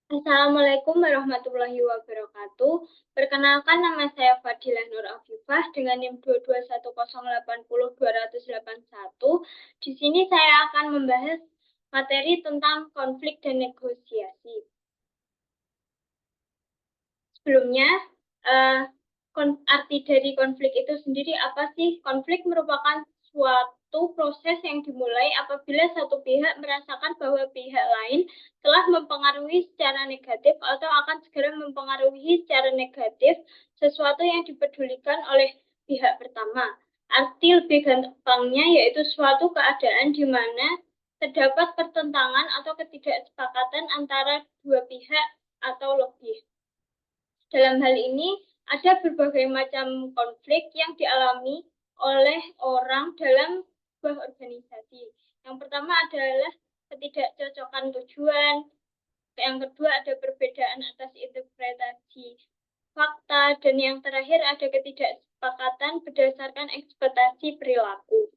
Assalamualaikum warahmatullahi wabarakatuh. Perkenalkan, nama saya Fadilah Nur Afifah dengan NIM 221080281. Di sini saya akan membahas materi tentang konflik dan negosiasi. Sebelumnya, arti dari konflik itu sendiri apa sih? Konflik merupakan suatu proses yang dimulai apabila satu pihak merasakan bahwa pihak lain telah mempengaruhi secara negatif atau akan segera mempengaruhi secara negatif sesuatu yang dipedulikan oleh pihak pertama. Arti lebih gampangnya yaitu suatu keadaan di mana terdapat pertentangan atau ketidaksepakatan antara dua pihak atau lebih. Dalam hal ini, ada berbagai macam konflik yang dialami oleh orang dalam sebuah organisasi. Yang pertama adalah ketidakcocokan tujuan. Yang kedua ada perbedaan atas interpretasi fakta. Dan yang terakhir ada ketidaksepakatan berdasarkan ekspektasi perilaku.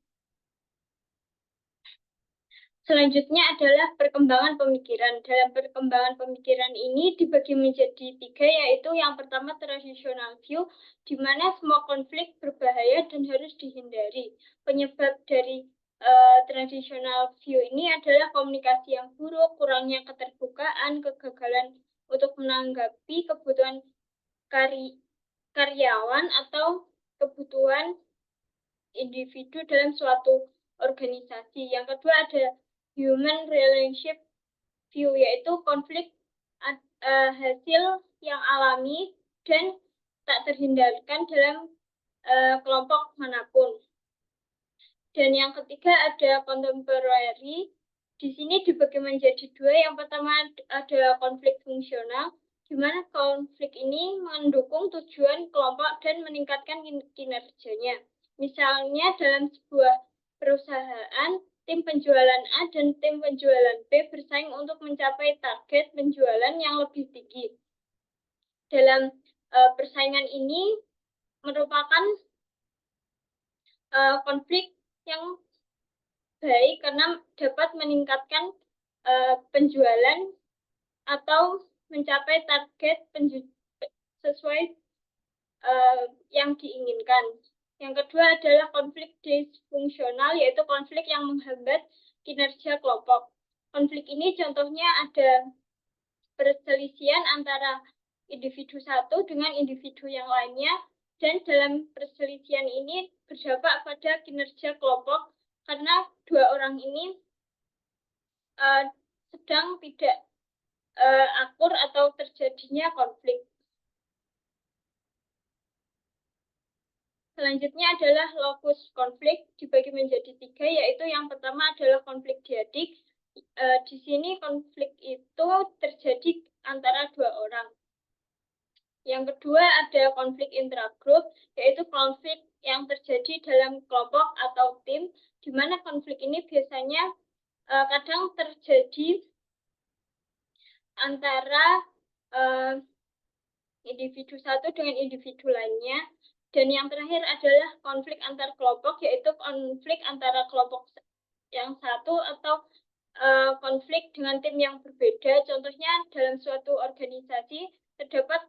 Selanjutnya adalah perkembangan pemikiran. Dalam perkembangan pemikiran ini dibagi menjadi 3, yaitu yang pertama traditional view, di mana semua konflik berbahaya dan harus dihindari. Penyebab dari traditional view ini adalah komunikasi yang buruk, kurangnya keterbukaan, kegagalan untuk menanggapi kebutuhan karyawan atau kebutuhan individu dalam suatu organisasi. Yang kedua ada human relationship view, yaitu konflik hasil yang alami dan tak terhindarkan dalam kelompok manapun. Dan yang ketiga ada contemporary. Di sini dibagi menjadi 2. Yang pertama ada konflik fungsional, di mana konflik ini mendukung tujuan kelompok dan meningkatkan kinerjanya. Misalnya dalam sebuah perusahaan, tim penjualan A dan tim penjualan B bersaing untuk mencapai target penjualan yang lebih tinggi. Dalam persaingan ini merupakan konflik yang baik karena dapat meningkatkan penjualan atau mencapai target sesuai yang diinginkan. Yang kedua adalah konflik disfungsional, yaitu konflik yang menghambat kinerja kelompok. Konflik ini contohnya ada perselisihan antara individu satu dengan individu yang lainnya, dan dalam perselisihan ini berdampak pada kinerja kelompok karena dua orang ini sedang tidak akur atau terjadinya konflik. Selanjutnya adalah lokus konflik, dibagi menjadi 3, yaitu yang pertama adalah konflik dyadik. Di sini konflik itu terjadi antara dua orang. Yang kedua ada konflik intragroup, yaitu konflik yang terjadi dalam kelompok atau tim, di mana konflik ini biasanya kadang terjadi antara individu satu dengan individu lainnya. Dan yang terakhir adalah konflik antar kelompok, yaitu konflik antara kelompok yang satu atau konflik dengan tim yang berbeda. Contohnya dalam suatu organisasi terdapat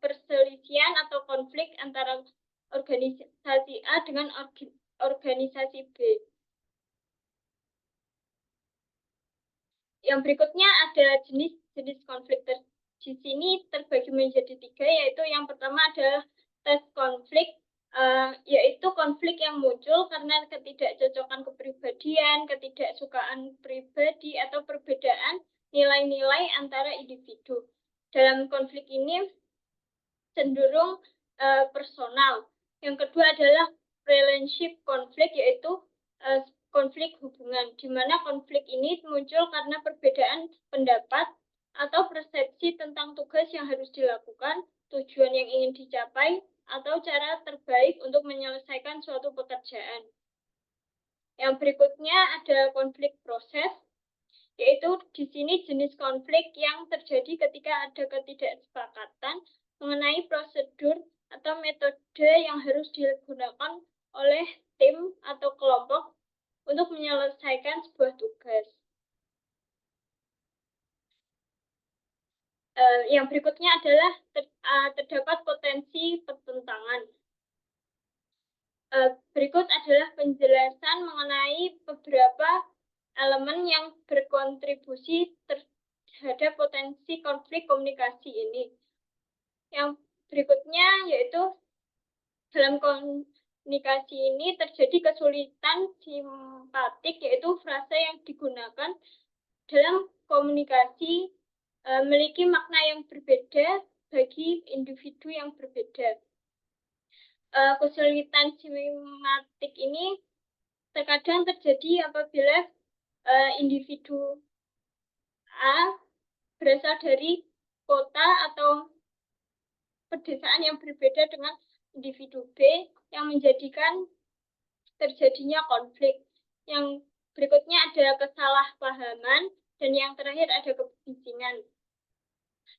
perselisihan atau konflik antara organisasi A dengan organisasi B. Yang berikutnya ada jenis-jenis konflik. Di sini terbagi menjadi 3, yaitu yang pertama adalah test konflik, yaitu konflik yang muncul karena ketidakcocokan kepribadian, ketidaksukaan pribadi, atau perbedaan nilai-nilai antara individu. Dalam konflik ini cenderung personal. Yang kedua adalah relationship konflik, yaitu konflik hubungan, di mana konflik ini muncul karena perbedaan pendapat atau persepsi tentang tugas yang harus dilakukan, tujuan yang ingin dicapai, atau cara terbaik untuk menyelesaikan suatu pekerjaan. Yang berikutnya ada konflik proses, yaitu di sini jenis konflik yang terjadi ketika ada ketidaksepakatan mengenai prosedur atau metode yang harus digunakan oleh tim atau kelompok untuk menyelesaikan sebuah tugas. Yang berikutnya adalah terdapat potensi pertentangan. Berikut adalah penjelasan mengenai beberapa elemen yang berkontribusi terhadap potensi konflik komunikasi ini. Yang berikutnya yaitu dalam komunikasi ini terjadi kesulitan simpatik, yaitu frasa yang digunakan dalam komunikasi memiliki makna yang berbeda bagi individu yang berbeda. Kesulitan simatik ini terkadang terjadi apabila individu A berasal dari kota atau pedesaan yang berbeda dengan individu B yang menjadikan terjadinya konflik. Yang berikutnya ada kesalahpahaman dan yang terakhir ada kebisingan.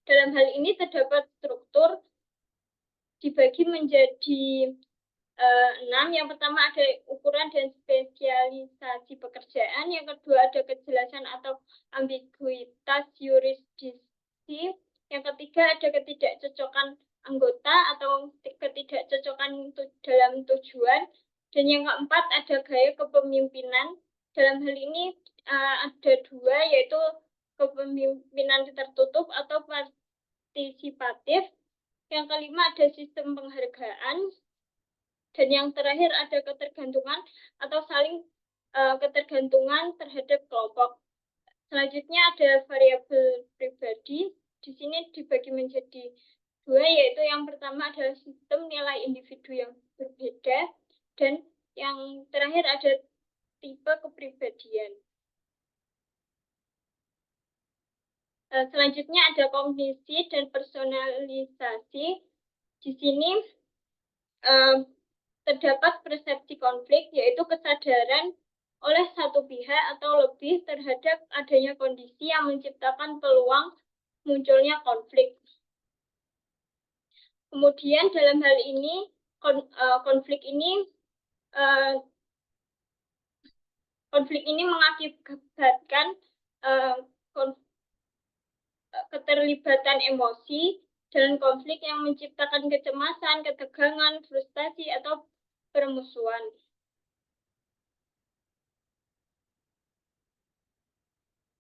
Dalam hal ini terdapat struktur dibagi menjadi 6. Yang pertama ada ukuran dan spesialisasi pekerjaan. Yang kedua ada kejelasan atau ambiguitas yurisdiksi. Yang ketiga ada ketidakcocokan anggota atau ketidakcocokan dalam tujuan. Dan yang keempat ada gaya kepemimpinan. Dalam hal ini ada 2, yaitu kepemimpinan tertutup atau partisipatif. Yang kelima ada sistem penghargaan. Dan yang terakhir ada ketergantungan atau saling ketergantungan terhadap kelompok. Selanjutnya ada variabel pribadi. Di sini dibagi menjadi 2, yaitu yang pertama adalah sistem nilai individu yang berbeda, dan yang terakhir ada tipe kepribadian. Selanjutnya ada kognisi dan personalisasi. Di sini terdapat persepsi konflik, yaitu kesadaran oleh satu pihak atau lebih terhadap adanya kondisi yang menciptakan peluang munculnya konflik. Kemudian dalam hal ini konflik ini mengakibatkan keterlibatan emosi dalam konflik yang menciptakan kecemasan, ketegangan, frustasi, atau permusuhan.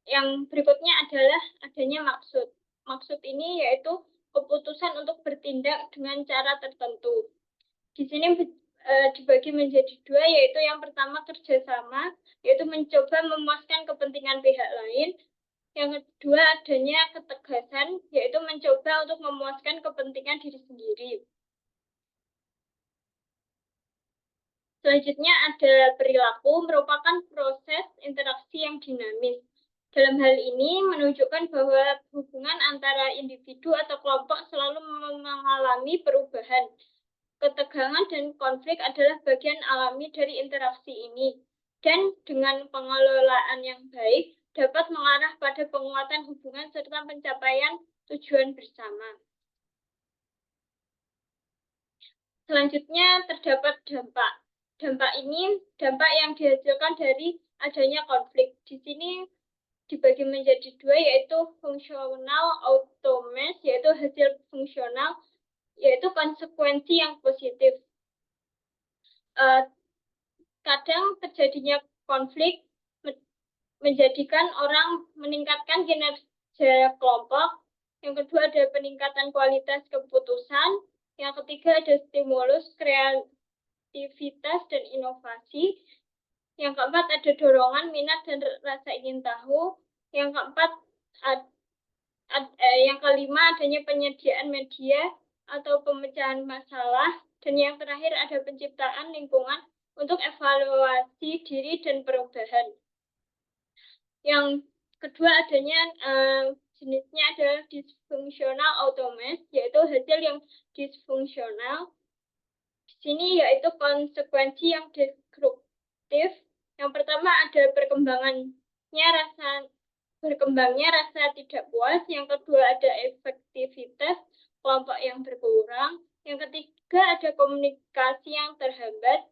Yang berikutnya adalah adanya maksud. Maksud ini yaitu keputusan untuk bertindak dengan cara tertentu. Di sini dibagi menjadi 2, yaitu yang pertama kerjasama, yaitu mencoba memuaskan kepentingan pihak lain. Yang kedua adanya ketegasan, yaitu mencoba untuk memuaskan kepentingan diri sendiri. Selanjutnya ada perilaku, merupakan proses interaksi yang dinamis. Dalam hal ini menunjukkan bahwa hubungan antara individu atau kelompok selalu mengalami perubahan. Ketegangan dan konflik adalah bagian alami dari interaksi ini, dan dengan pengelolaan yang baik dapat mengarah pada penguatan hubungan serta pencapaian tujuan bersama. Selanjutnya terdapat dampak. Dampak ini dampak yang dihasilkan dari adanya konflik. Di sini dibagi menjadi 2, yaitu fungsional automes, yaitu hasil fungsional, yaitu konsekuensi yang positif. Kadang terjadinya konflik menjadikan orang meningkatkan kinerja kelompok. Yang kedua ada peningkatan kualitas keputusan. Yang ketiga ada stimulus kreativitas dan inovasi. Yang keempat ada dorongan, minat, dan rasa ingin tahu. Yang keempat yang kelima adanya penyediaan media atau pemecahan masalah. Dan yang terakhir ada penciptaan lingkungan untuk evaluasi diri dan perubahan. Yang kedua adanya jenisnya adalah disfungsional automes, yaitu hasil yang disfungsional. Di sini yaitu konsekuensi yang destruktif. Yang pertama ada berkembangnya rasa tidak puas. Yang kedua ada efektivitas kelompok yang berkurang. Yang ketiga ada komunikasi yang terhambat.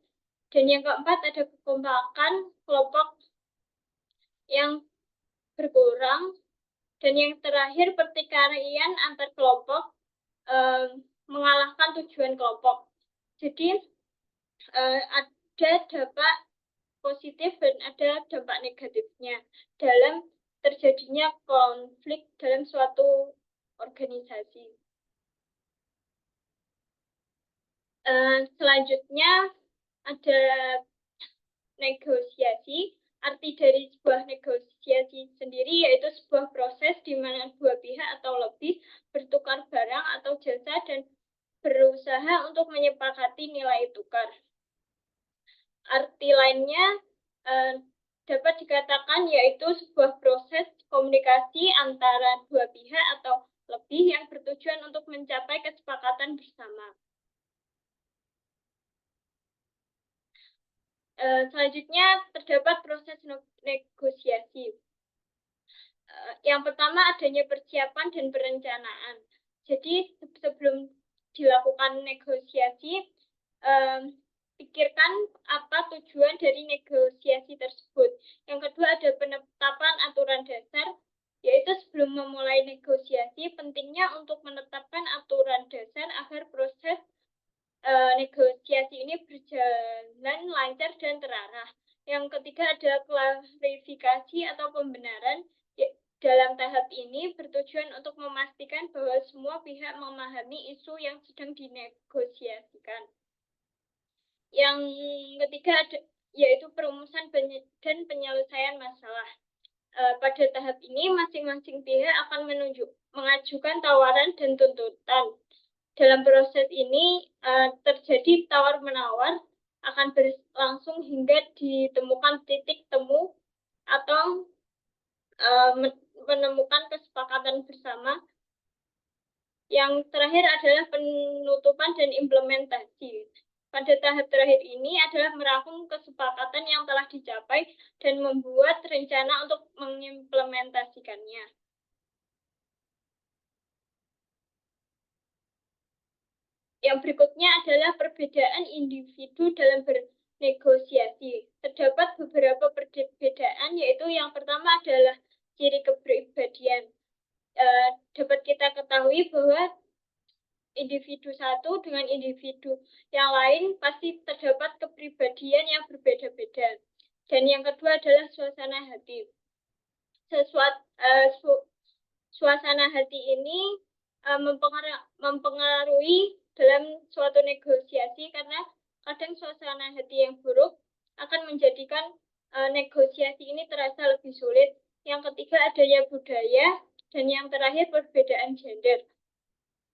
Dan yang keempat ada kekompakan kelompok yang berkurang. Dan yang terakhir, pertikaian antar kelompok mengalahkan tujuan kelompok. Jadi ada dampak positif dan ada dampak negatifnya dalam terjadinya konflik dalam suatu organisasi. Selanjutnya ada negosiasi. Arti dari sebuah negosiasi sendiri yaitu sebuah proses di mana dua pihak atau lebih bertukar barang atau jasa dan berusaha untuk menyepakati nilai tukar. Arti lainnya dapat dikatakan yaitu sebuah proses komunikasi antara dua pihak atau lebih yang bertujuan untuk mencapai kesepakatan bersama. Selanjutnya terdapat proses negosiasi. Yang pertama adanya persiapan dan perencanaan. Jadi sebelum dilakukan negosiasi, pikirkan apa tujuan dari negosiasi tersebut. Yang kedua ada penetapan aturan dasar, yaitu sebelum memulai negosiasi pentingnya untuk menetapkan aturan dasar agar proses negosiasi ini berjalan lancar dan terarah. Yang ketiga ada klarifikasi atau pembenaran. Dalam tahap ini bertujuan untuk memastikan bahwa semua pihak memahami isu yang sedang dinegosiasikan. Yang ketiga yaitu perumusan dan penyelesaian masalah. Pada tahap ini masing-masing pihak akan mengajukan tawaran dan tuntutan. Dalam proses ini terjadi tawar-menawar akan berlangsung hingga ditemukan titik temu atau menemukan kesepakatan bersama. Yang terakhir adalah penutupan dan implementasi. Pada tahap terakhir ini adalah merangkum kesepakatan yang telah dicapai dan membuat rencana untuk mengimplementasikannya. Yang berikutnya adalah perbedaan individu dalam bernegosiasi. Terdapat beberapa perbedaan, yaitu yang pertama adalah ciri kepribadian. Dapat kita ketahui bahwa individu satu dengan individu yang lain pasti terdapat kepribadian yang berbeda-beda. Dan yang kedua adalah suasana hati. Suasana hati ini mempengaruhi dalam suatu negosiasi karena kadang suasana hati yang buruk akan menjadikan negosiasi ini terasa lebih sulit. Yang ketiga adanya budaya, dan yang terakhir perbedaan gender.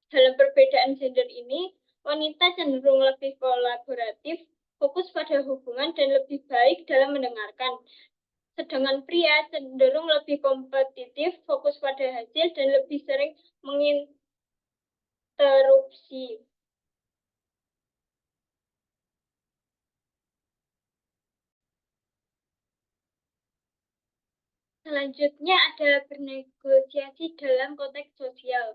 Dalam perbedaan gender ini, wanita cenderung lebih kolaboratif, fokus pada hubungan, dan lebih baik dalam mendengarkan. Sedangkan pria cenderung lebih kompetitif, fokus pada hasil, dan lebih sering menginterupsi. Selanjutnya ada bernegosiasi dalam konteks sosial.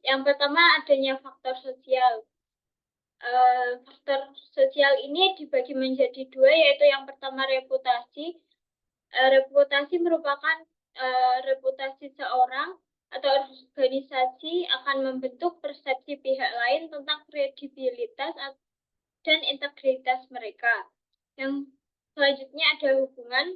Yang pertama adanya faktor sosial. Faktor sosial ini dibagi menjadi dua, yaitu yang pertama reputasi. Reputasi merupakan reputasi seorang atau organisasi akan membentuk persepsi pihak lain tentang kredibilitas dan integritas mereka. Yang selanjutnya ada hubungan.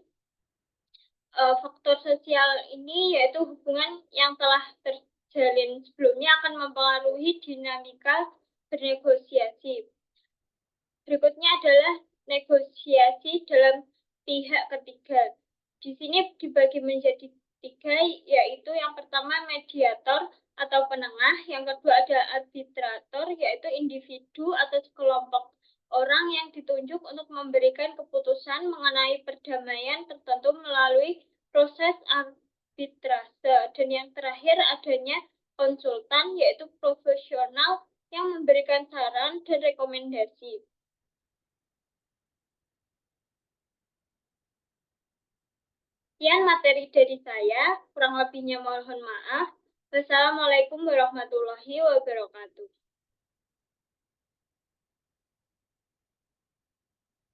Faktor sosial ini yaitu hubungan yang telah terjalin sebelumnya akan mempengaruhi dinamika bernegosiasi. Berikutnya adalah negosiasi dalam pihak ketiga. Di sini dibagi menjadi tiga, yaitu yang pertama mediator atau penengah, yang kedua ada arbitrator, yaitu individu atau sekelompok orang yang ditunjuk untuk memberikan keputusan mengenai perdamaian tertentu melalui proses arbitrase. Dan yang terakhir adanya konsultan, yaitu profesional yang memberikan saran dan rekomendasi. Sekian materi dari saya, kurang lebihnya mohon maaf. Wassalamualaikum warahmatullahi wabarakatuh.